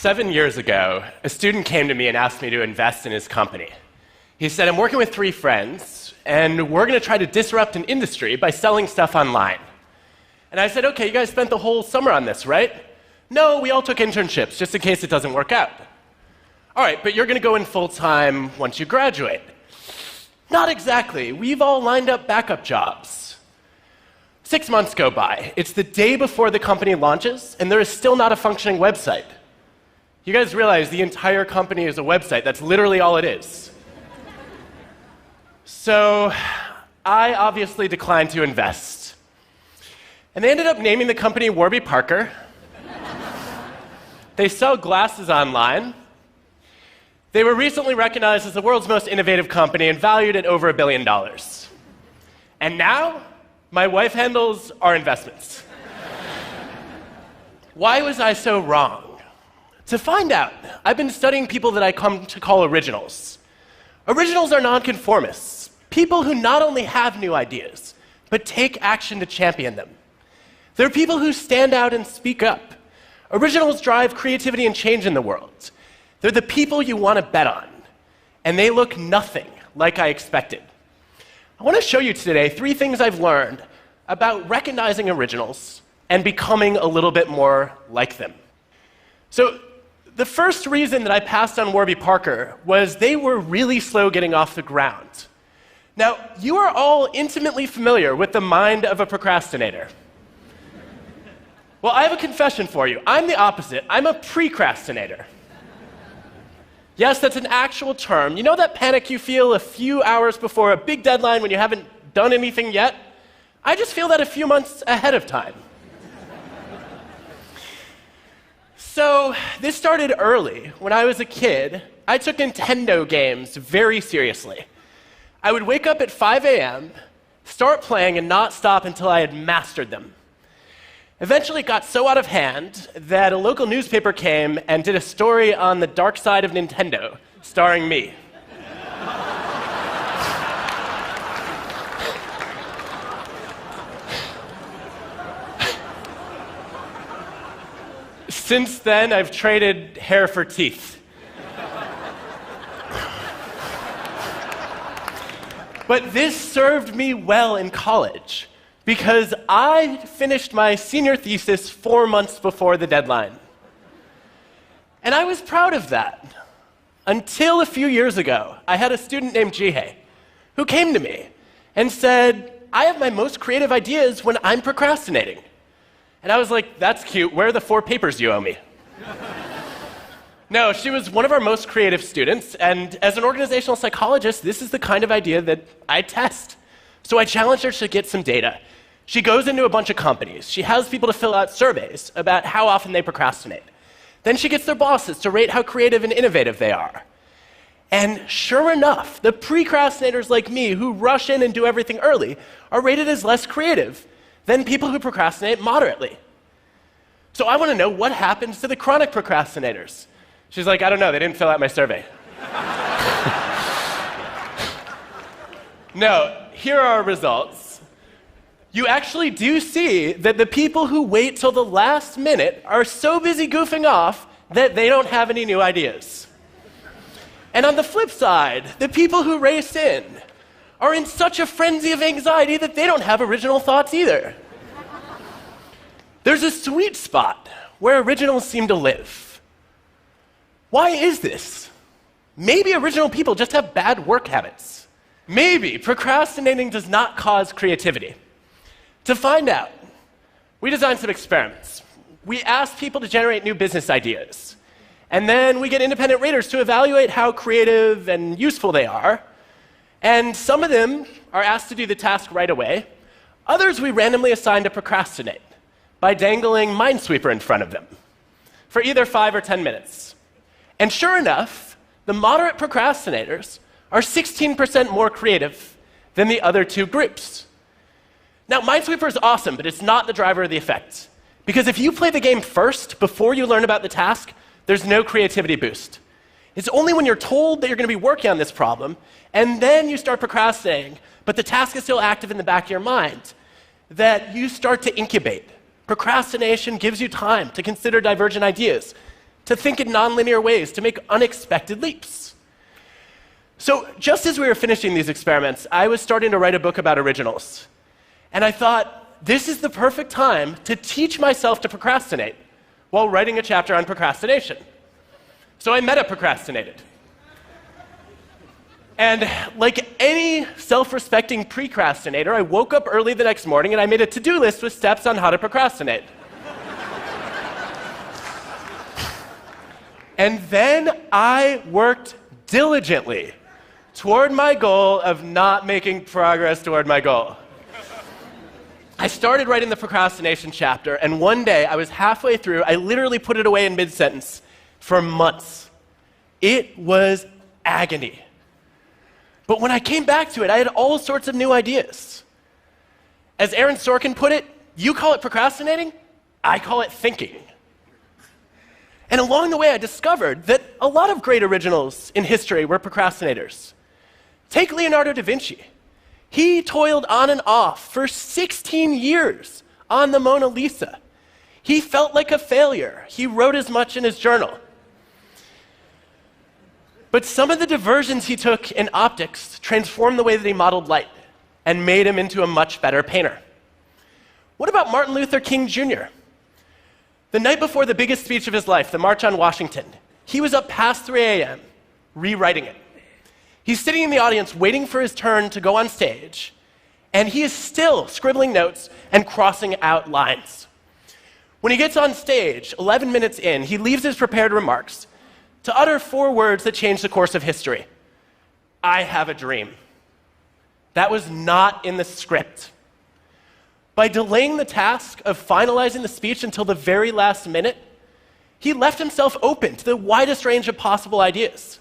7 years ago, a student came to me and asked me to invest in his company. He said, I'm working with 3 friends, and we're going to try to disrupt an industry by selling stuff online. And I said, okay, you guys spent the whole summer on this, right? No, we all took internships, just in case it doesn't work out. All right, but you're going to go in full-time once you graduate. Not exactly. We've all lined up backup jobs. 6 months go by. It's the day before the company launches, and there is still not a functioning website. You guys realize the entire company is a website. That's literally all it is. So I obviously declined to invest. And they ended up naming the company Warby Parker. They sell glasses online. They were recently recognized as the world's most innovative company and valued at over $1 billion. And now, my wife handles our investments. Why was I so wrong? To find out, I've been studying people that I come to call originals. Originals are nonconformists, people who not only have new ideas, but take action to champion them. They're people who stand out and speak up. Originals drive creativity and change in the world. They're the people you want to bet on, and they look nothing like I expected. I want to show you today 3 things I've learned about recognizing originals and becoming a little bit more like them. So, the first reason that I passed on Warby Parker was they were really slow getting off the ground. Now, you are all intimately familiar with the mind of a procrastinator. Well, I have a confession for you. I'm the opposite. I'm a precrastinator. Yes, that's an actual term. You know that panic you feel a few hours before a big deadline when you haven't done anything yet? I just feel that a few months ahead of time. So this started early. When I was a kid, I took Nintendo games very seriously. I would wake up at 5 a.m., start playing, and not stop until I had mastered them. Eventually, it got so out of hand that a local newspaper came and did a story on the dark side of Nintendo, starring me. Since then, I've traded hair for teeth. But this served me well in college, because I finished my senior thesis 4 months before the deadline. And I was proud of that. Until a few years ago, I had a student named Jihei who came to me and said, I have my most creative ideas when I'm procrastinating. And I was like, that's cute. Where are the 4 papers you owe me? No, she was one of our most creative students, and as an organizational psychologist, this is the kind of idea that I test. So I challenged her to get some data. She goes into a bunch of companies. She has people to fill out surveys about how often they procrastinate. Then she gets their bosses to rate how creative and innovative they are. And sure enough, the precrastinators like me who rush in and do everything early are rated as less creative than people who procrastinate moderately. So I want to know what happens to the chronic procrastinators. She's like, I don't know, they didn't fill out my survey. No, here are our results. You actually do see that the people who wait till the last minute are so busy goofing off that they don't have any new ideas. And on the flip side, the people who race in are in such a frenzy of anxiety that they don't have original thoughts either. There's a sweet spot where originals seem to live. Why is this? Maybe original people just have bad work habits. Maybe procrastinating does not cause creativity. To find out, we designed some experiments. We asked people to generate new business ideas. And then we get independent raters to evaluate how creative and useful they are. And some of them are asked to do the task right away. Others we randomly assign to procrastinate by dangling Minesweeper in front of them for either 5 or 10 minutes. And sure enough, the moderate procrastinators are 16% more creative than the other 2 groups. Now, Minesweeper is awesome, but it's not the driver of the effect. Because if you play the game first, before you learn about the task, there's no creativity boost. It's only when you're told that you're going to be working on this problem, and then you start procrastinating, but the task is still active in the back of your mind, that you start to incubate. Procrastination gives you time to consider divergent ideas. to think in nonlinear ways, to make unexpected leaps. So just as we were finishing these experiments, I was starting to write a book about originals. And I thought, this is the perfect time to teach myself to procrastinate while writing a chapter on procrastination. So I meta-procrastinated. And like any self-respecting precrastinator, I woke up early the next morning and I made a to-do list with steps on how to procrastinate. And then I worked diligently toward my goal of not making progress toward my goal. I started writing the procrastination chapter, and one day I was halfway through, I literally put it away in mid-sentence for months. It was agony. But when I came back to it, I had all sorts of new ideas. As Aaron Sorkin put it, you call it procrastinating, I call it thinking. And along the way, I discovered that a lot of great originals in history were procrastinators. Take Leonardo da Vinci. He toiled on and off for 16 years on the Mona Lisa. He felt like a failure. He wrote as much in his journal. But some of the diversions he took in optics transformed the way that he modeled light and made him into a much better painter. What about Martin Luther King Jr.? The night before the biggest speech of his life, the March on Washington, he was up past 3 a.m. rewriting it. He's sitting in the audience waiting for his turn to go on stage, and he is still scribbling notes and crossing out lines. When he gets on stage, 11 minutes in, he leaves his prepared remarks to utter 4 words that changed the course of history. I have a dream. That was not in the script. By delaying the task of finalizing the speech until the very last minute, he left himself open to the widest range of possible ideas.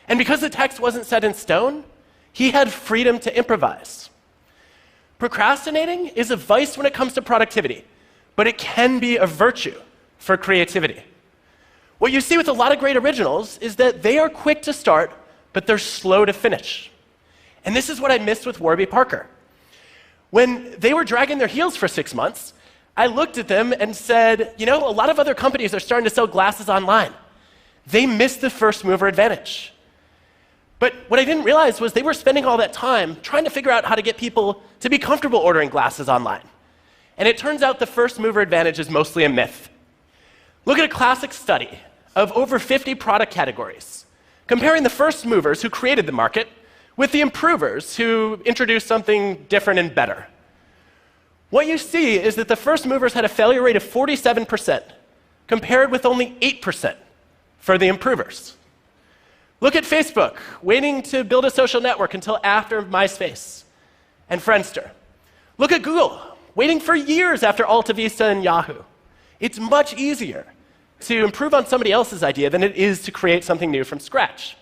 And because the text wasn't set in stone, he had freedom to improvise. Procrastinating is a vice when it comes to productivity, but it can be a virtue for creativity. What you see with a lot of great originals is that they are quick to start, but they're slow to finish. And this is what I missed with Warby Parker. When they were dragging their heels for 6 months, I looked at them and said, you know, a lot of other companies are starting to sell glasses online. They missed the first mover advantage. But what I didn't realize was they were spending all that time trying to figure out how to get people to be comfortable ordering glasses online. And it turns out the first mover advantage is mostly a myth. Look at a classic study of over 50 product categories, comparing the first movers who created the market with the improvers who introduced something different and better. What you see is that the first movers had a failure rate of 47%, compared with only 8% for the improvers. Look at Facebook, waiting to build a social network until after MySpace and Friendster. Look at Google, waiting for years after Alta Vista and Yahoo. It's much easier to improve on somebody else's idea than it is to create something new from scratch.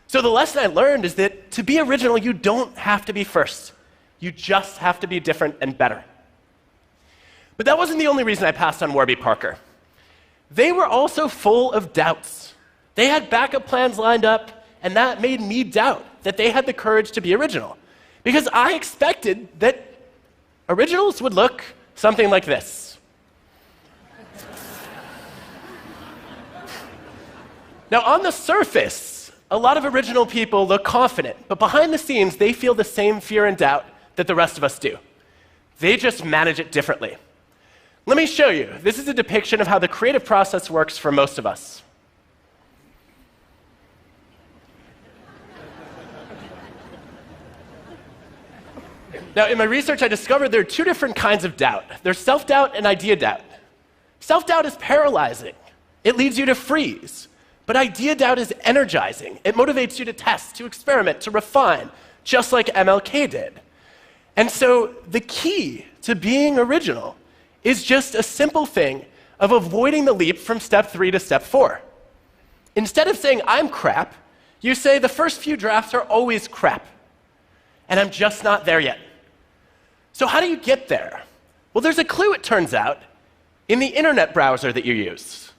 So the lesson I learned is that to be original, you don't have to be first. You just have to be different and better. But that wasn't the only reason I passed on Warby Parker. They were also full of doubts. They had backup plans lined up, and that made me doubt that they had the courage to be original. Because I expected that originals would look something like this. Now, on the surface, a lot of original people look confident, but behind the scenes, they feel the same fear and doubt that the rest of us do. They just manage it differently. Let me show you. This is a depiction of how the creative process works for most of us. Now, in my research, I discovered there are 2 different kinds of doubt. There's self-doubt and idea doubt. Self-doubt is paralyzing. It leads you to freeze. But idea doubt is energizing. It motivates you to test, to experiment, to refine, just like MLK did. And so the key to being original is just a simple thing of avoiding the leap from step 3 to step 4. Instead of saying, I'm crap, you say, the first few drafts are always crap, and I'm just not there yet. So how do you get there? Well, there's a clue, it turns out, in the internet browser that you use.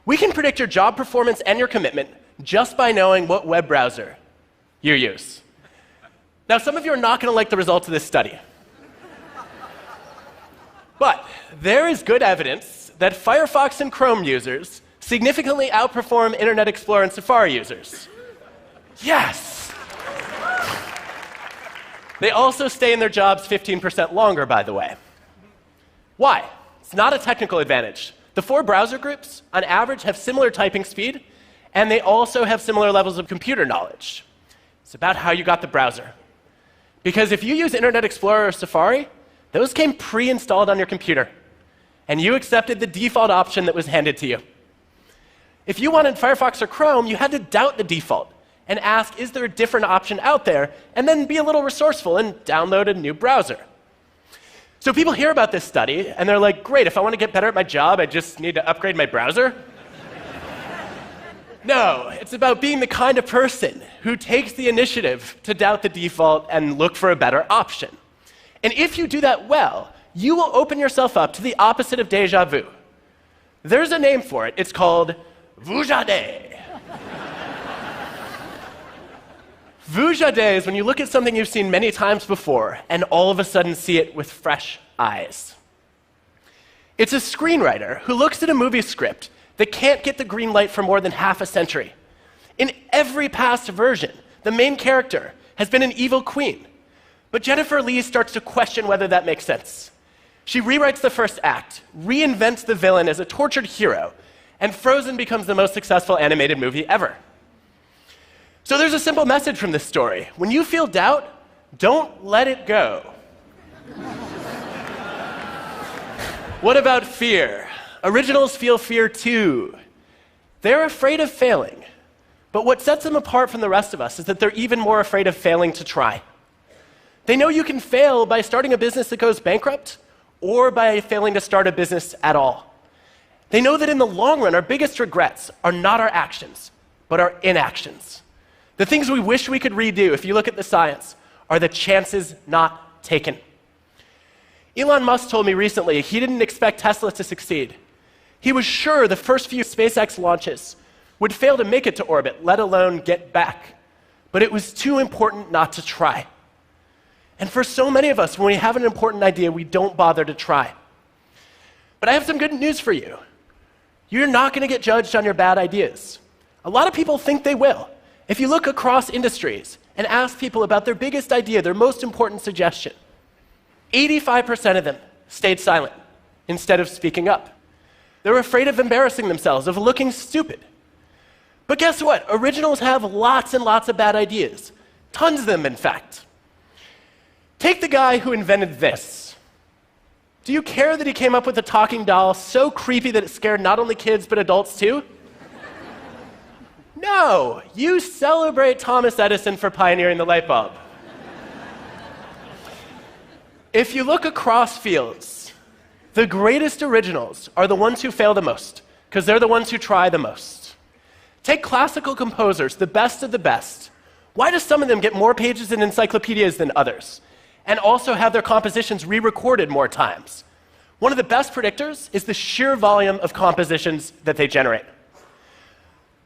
We can predict your job performance and your commitment just by knowing what web browser you use. Now, some of you are not going to like the results of this study. But there is good evidence that Firefox and Chrome users significantly outperform Internet Explorer and Safari users. Yes! They also stay in their jobs 15% longer, by the way. Why? It's not a technical advantage. The 4 browser groups, on average, have similar typing speed, and they also have similar levels of computer knowledge. It's about how you got the browser. Because if you use Internet Explorer or Safari, those came pre-installed on your computer, and you accepted the default option that was handed to you. If you wanted Firefox or Chrome, you had to doubt the default and ask, is there a different option out there? And then be a little resourceful and download a new browser. So people hear about this study, and they're like, great, if I want to get better at my job, I just need to upgrade my browser? No, it's about being the kind of person who takes the initiative to doubt the default and look for a better option. And if you do that well, you will open yourself up to the opposite of déjà vu. There's a name for it. It's called vujade. Vujade is when you look at something you've seen many times before and all of a sudden see it with fresh eyes. It's a screenwriter who looks at a movie script that can't get the green light for more than half a century. In every past version, the main character has been an evil queen. But Jennifer Lee starts to question whether that makes sense. She rewrites the first act, reinvents the villain as a tortured hero, and Frozen becomes the most successful animated movie ever. So there's a simple message from this story. When you feel doubt, don't let it go. What about fear? Originals feel fear too. They're afraid of failing. But what sets them apart from the rest of us is that they're even more afraid of failing to try. They know you can fail by starting a business that goes bankrupt or by failing to start a business at all. They know that in the long run, our biggest regrets are not our actions, but our inactions. The things we wish we could redo, if you look at the science, are the chances not taken. Elon Musk told me recently he didn't expect Tesla to succeed. He was sure the first few SpaceX launches would fail to make it to orbit, let alone get back. But it was too important not to try. And for so many of us, when we have an important idea, we don't bother to try. But I have some good news for you. You're not going to get judged on your bad ideas. A lot of people think they will. If you look across industries and ask people about their biggest idea, their most important suggestion, 85% of them stayed silent instead of speaking up. They're afraid of embarrassing themselves, of looking stupid. But guess what? Originals have lots and lots of bad ideas. Tons of them, in fact. Take the guy who invented this. Do you care that he came up with a talking doll so creepy that it scared not only kids but adults too? No, you celebrate Thomas Edison for pioneering the light bulb. If you look across fields, the greatest originals are the ones who fail the most, because they're the ones who try the most. Take classical composers, the best of the best. Why do some of them get more pages in encyclopedias than others, and also have their compositions re-recorded more times? One of the best predictors is the sheer volume of compositions that they generate.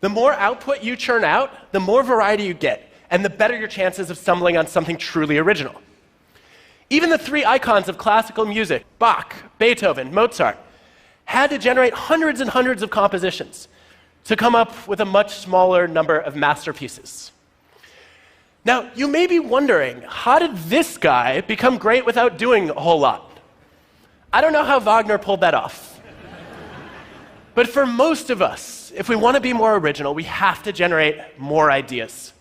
The more output you churn out, the more variety you get, and the better your chances of stumbling on something truly original. Even the 3 icons of classical music, Bach, Beethoven, Mozart, had to generate hundreds and hundreds of compositions to come up with a much smaller number of masterpieces. Now, you may be wondering, how did this guy become great without doing a whole lot? I don't know how Wagner pulled that off. But for most of us, if we want to be more original, we have to generate more ideas.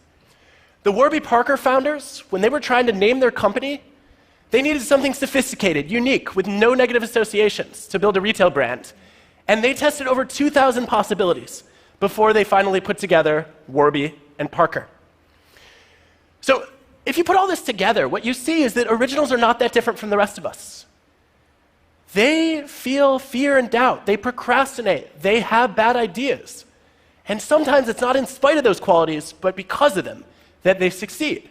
The Warby Parker founders, when they were trying to name their company, they needed something sophisticated, unique, with no negative associations to build a retail brand. And they tested over 2,000 possibilities before they finally put together Warby and Parker. So if you put all this together, what you see is that originals are not that different from the rest of us. They feel fear and doubt. They procrastinate. They have bad ideas. And sometimes it's not in spite of those qualities, but because of them, that they succeed.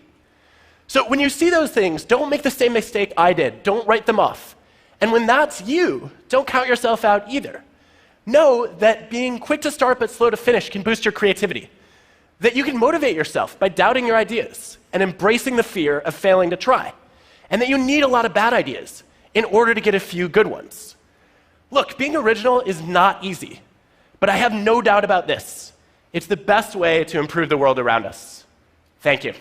So when you see those things, don't make the same mistake I did. Don't write them off. And when that's you, don't count yourself out either. Know that being quick to start but slow to finish can boost your creativity. That you can motivate yourself by doubting your ideas and embracing the fear of failing to try. And that you need a lot of bad ideas in order to get a few good ones. Look, being original is not easy, But I have no doubt about this. It's the best way to improve the world around us. Thank you.